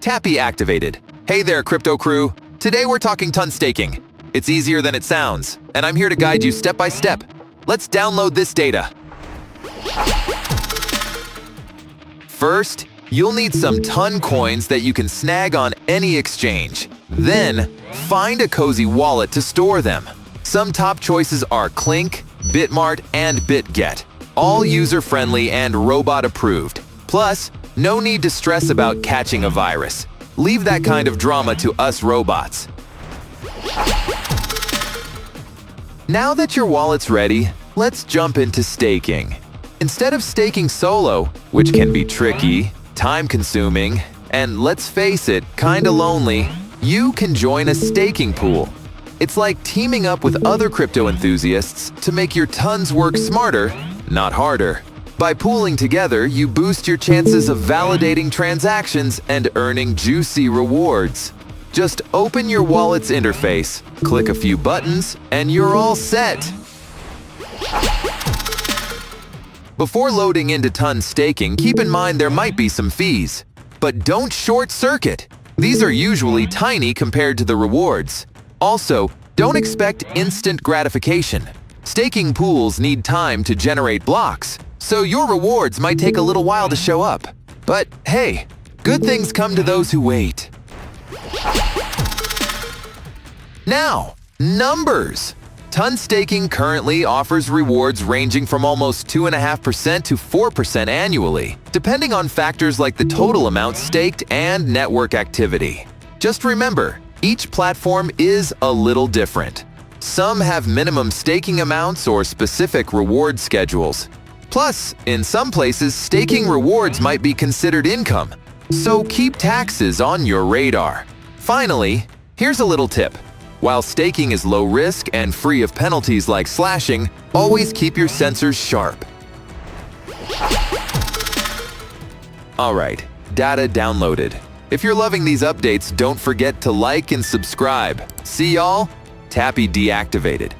Tappy activated. Hey there, crypto crew. Today we're talking ton staking. It's easier than it sounds, and I'm here to guide you step by step. Let's download this data. First, you'll need some ton coins that you can snag on any exchange. Then, find a cozy wallet to store them. Some top choices are Klink, Bitmart, and Bitget. All user-friendly and robot-approved. Plus, no need to stress about catching a virus. Leave that kind of drama to us robots. Now that your wallet's ready, let's jump into staking. Instead of staking solo, which can be tricky, time-consuming, and let's face it, kinda lonely, you can join a staking pool. It's like teaming up with other crypto enthusiasts to make your tons work smarter, not harder. By pooling together, you boost your chances of validating transactions and earning juicy rewards. Just open your wallet's interface, click a few buttons, and you're all set. Before loading into ton staking, keep in mind there might be some fees. But don't short circuit. These are usually tiny compared to the rewards. Also, don't expect instant gratification. Staking pools need time to generate blocks, so your rewards might take a little while to show up. But hey, good things come to those who wait. Now, numbers. Ton staking currently offers rewards ranging from almost 2.5% to 4% annually, depending on factors like the total amount staked and network activity. Just remember, each platform is a little different. Some have minimum staking amounts or specific reward schedules. Plus, in some places, staking rewards might be considered income, so keep taxes on your radar. Finally, here's a little tip. While staking is low risk and free of penalties like slashing, always keep your sensors sharp. Alright, data downloaded. If you're loving these updates, don't forget to like and subscribe. See y'all? Tappy deactivated.